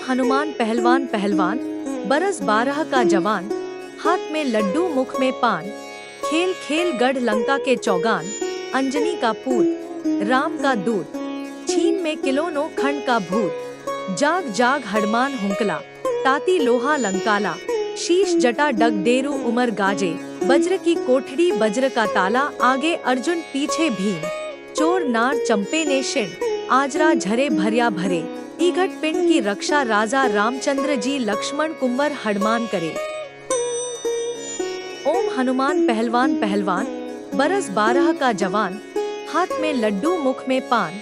हनुमान पहलवान पहलवान, बरस 12 का जवान, हाथ में लड्डू मुख में पान। खेल खेल गढ़ लंका के चौगान, अंजनी का पूत राम का दूत। छीन में किलोनो खंड का भूत, जाग जाग हनुमान हुंकला। ताती लोहा लंकाला, शीश जटा डग डेरू उमर गाजे। वज्र की कोठड़ी वज्र का ताला, आगे अर्जुन पीछे भीम। चोर नार चंपे ने शिण, आजरा झरे भरिया भरे। ईघट पिंड की रक्षा राजा रामचंद्र जी लक्ष्मण कुंवर हनुमान करे। ओम हनुमान पहलवान पहलवान, बरस 12 का जवान, हाथ में लड्डू मुख में पान।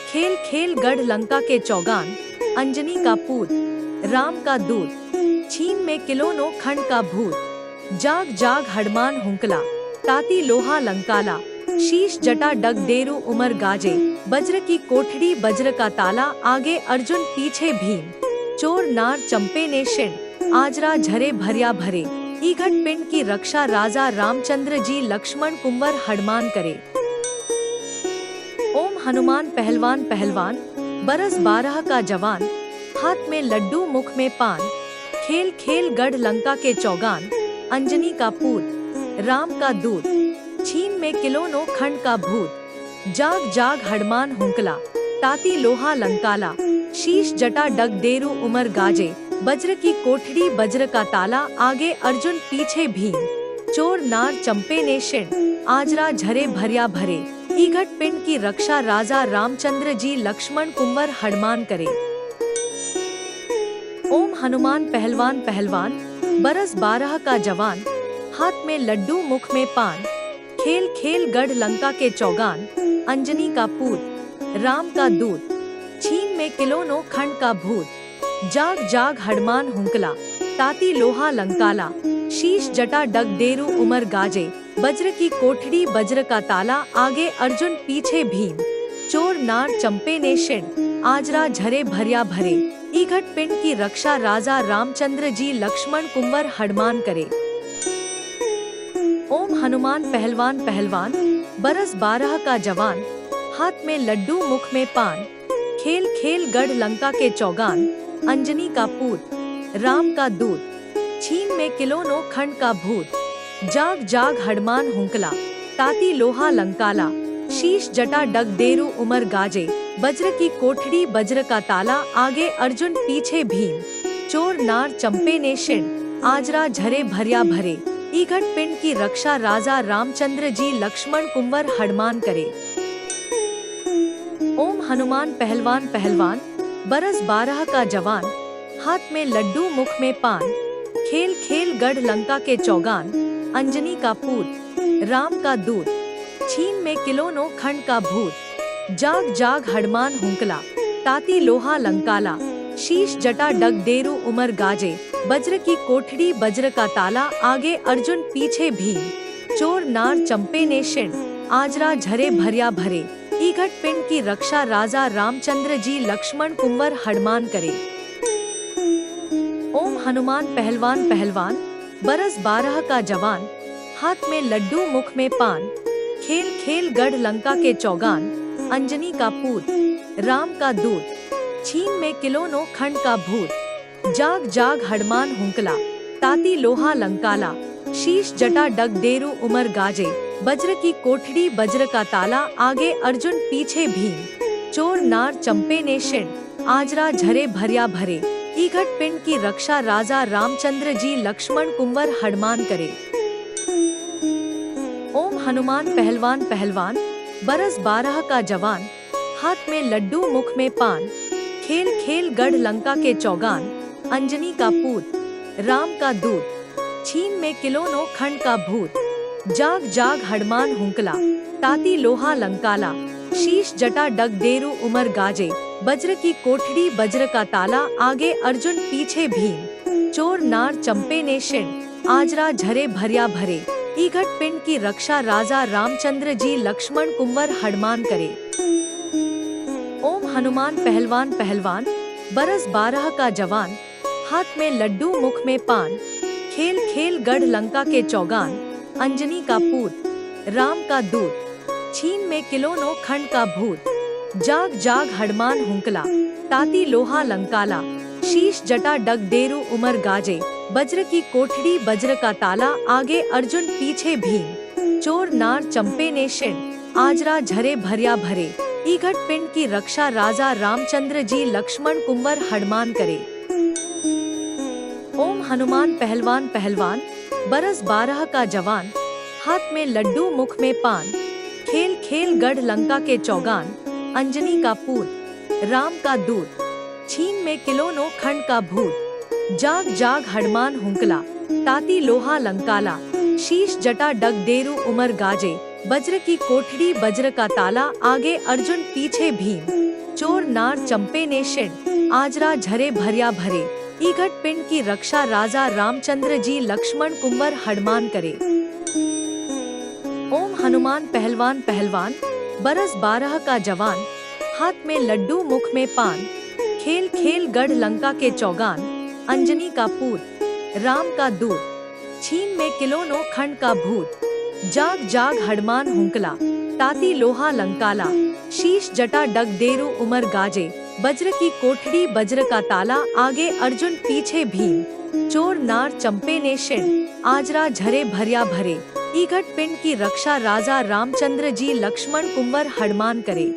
खेल खेल गढ़ लंका के चौगान, अंजनी का पूत राम का दूत। छीन में किलोनो खंड का भूत, जाग जाग हनुमान हुंकला। ताती लोहा लंकाला, शीश जटा डग डेरू उमर गाजे। वज्र की कोठड़ी वज्र का ताला, आगे अर्जुन पीछे भीम। चोर नार चंपे ने शिण, आजरा झरे भरिया भरे। ईघट पिंड की रक्षा राजा रामचंद्र जी लक्ष्मण कुंवर हनुमान करे। ओम हनुमान पहलवान पहलवान, बरस 12 का जवान, हाथ में लड्डू मुख में पान। खेल खेल गढ़ लंका के चौगान, अंजनी का पूत राम का दूत। छीन में किलोनो खंड का भूत, जाग जाग हनुमान हुंकला। ताती लोहा लंकाला, शीश जटा डग डेरू उमर गाजे। वज्र की कोठड़ी वज्र का ताला, आगे अर्जुन पीछे भीम। चोर नार चंपे ने शिण, आजरा झरे भरिया भरे। ईघट पिंड की रक्षा राजा रामचंद्र जी लक्ष्मण कुंवर हनुमान करे। ओम हनुमान पहलवान पहलवान, बरस 12 का जवान, हाथ में लड्डू मुख में पान। खेल खेल गढ़ लंका के चौगान, अंजनी का पूत राम का दूत। छीन में किलोनो खंड का भूत, जाग जाग हनुमान हुंकला। ताती लोहा लंकाला, शीश जटा डग डेरू उमर गाजे। वज्र की कोठड़ी वज्र का ताला, आगे अर्जुन पीछे भीम। चोर नार चंपे ने शिण, आजरा झरे भरिया भरे। ईघट पिंड की रक्षा राजा रामचंद्र जी लक्ष्मण कुंवर हनुमान करे। ओम हनुमान पहलवान पहलवान, बरस 12 का जवान, हाथ में लड्डू मुख में पान। खेल खेल गढ़ लंका के चौगान, अंजनी का पूत राम का दूत। छीन में किलोनो खंड का भूत, जाग जाग हनुमान हुंकला। ताती लोहा लंकाला, शीश जटा डग डेरू उमर गाजे। वज्र की कोठड़ी वज्र का ताला, आगे अर्जुन पीछे भीम। चोर नार चंपे ने शिण, आजरा झरे भरिया भरे। ईघट पिंड की रक्षा राजा रामचंद्र जी लक्ष्मण कुंवर हनुमान करे। ओम हनुमान पहलवान पहलवान, बरस 12 का जवान, हाथ में लड्डू मुख में पान। खेल खेल गढ़ लंका के चौगान, अंजनी का पूत राम का दूत। छीन में किलोनो खंड का भूत, जाग जाग हनुमान हुंकला। ताती लोहा लंकाला, शीश जटा डग डेरू उमर गाजे। वज्र की कोठड़ी वज्र का ताला, आगे अर्जुन पीछे भीम। चोर नार चंपे ने शिण, आजरा झरे भरिया भरे। ईघट पिंड की रक्षा राजा रामचंद्र जी लक्ष्मण कुंवर हनुमान करे। ओम हनुमान पहलवान पहलवान, बरस 12 का जवान, हाथ में लड्डू मुख में पान। खेल खेल गढ़ लंका के चौगान, अंजनी का पूत राम का दूत। छीन में किलोनो खंड का भूत, जाग जाग हनुमान हुंकला। ताती लोहा लंकाला, शीश जटा डग डेरू उमर गाजे। वज्र की कोठड़ी वज्र का ताला, आगे अर्जुन पीछे भीम। चोर नार चंपे ने शिण, आजरा झरे भरिया भरे। ईघट पिंड की रक्षा राजा रामचंद्र जी लक्ष्मण कुंवर हनुमान करे। ओम हनुमान पहलवान पहलवान, बरस 12 का जवान, हाथ में लड्डू मुख में पान। खेल खेल गढ़ लंका के चौगान, अंजनी का पूत राम का दूत। छीन में किलोनो खंड का भूत, जाग जाग हनुमान हुंकला। ताती लोहा लंकाला, शीश जटा डग डेरू उमर गाजे। वज्र की कोठड़ी वज्र का ताला, आगे अर्जुन पीछे भीम। चोर नार चंपे ने शिण, आजरा झरे भरिया भरे। ईघट पिंड की रक्षा राजा रामचंद्र जी लक्ष्मण कुंवर हनुमान करे। ओम हनुमान पहलवान पहलवान, बरस 12 का जवान, हाथ में लड्डू मुख में पान। खेल खेल गढ़ लंका के चौगान, अंजनी का पूत राम का दूत। छीन में किलोनो खंड का भूत, जाग जाग हनुमान हुंकला। ताती लोहा लंकाला, शीश जटा डग डेरू उमर गाजे, वज्र की कोठड़ी वज्र का ताला, आगे अर्जुन पीछे भीम, चोर नार चंपे ने शिण, आजरा झरे भरिया भरे, ईघट पिंड की रक्षा राजा रामचंद्र जी लक्ष्मण कुंवर हनुमान करे। ओम हनुमान पहलवान पहलवान, बरस 12 का जवान, हाथ में लड्डू मुख में पान, खेल खेल गढ़ लंका के चौगान, अंजनी का पूत राम का दूत, छीन में किलोनो खंड का भूत, जाग जाग हनुमान हुंकला, ताती लोहा लंकाला, शीश जटा डग डेरू उमर गाजे, वज्र की कोठड़ी वज्र का ताला, आगे अर्जुन पीछे भीम, चोर नार चंपे ने शिण, आजरा झरे भरिया भरे, ईघट पिंड की रक्षा राजा रामचंद्र जी लक्ष्मण कुंवर हनुमान करे। ओम हनुमान पहलवान पहलवान, बरस 12 का जवान, हाथ में लड्डू मुख में पान, खेल खेल गढ़ लंका के चौगान, अंजनी का पूत राम का दूत, छीन में किलोनो खंड का भूत, जाग जाग हनुमान हुंकला, ताती लोहा लंकाला, शीश जटा डग डेरू उमर गाजे, वज्र की कोठड़ी वज्र का ताला, आगे अर्जुन पीछे भीम, चोर नार चंपे ने शिण, आजरा झरे भरिया भरे, ईघट पिंड की रक्षा राजा रामचंद्र जी लक्ष्मण कुंवर हनुमान करे।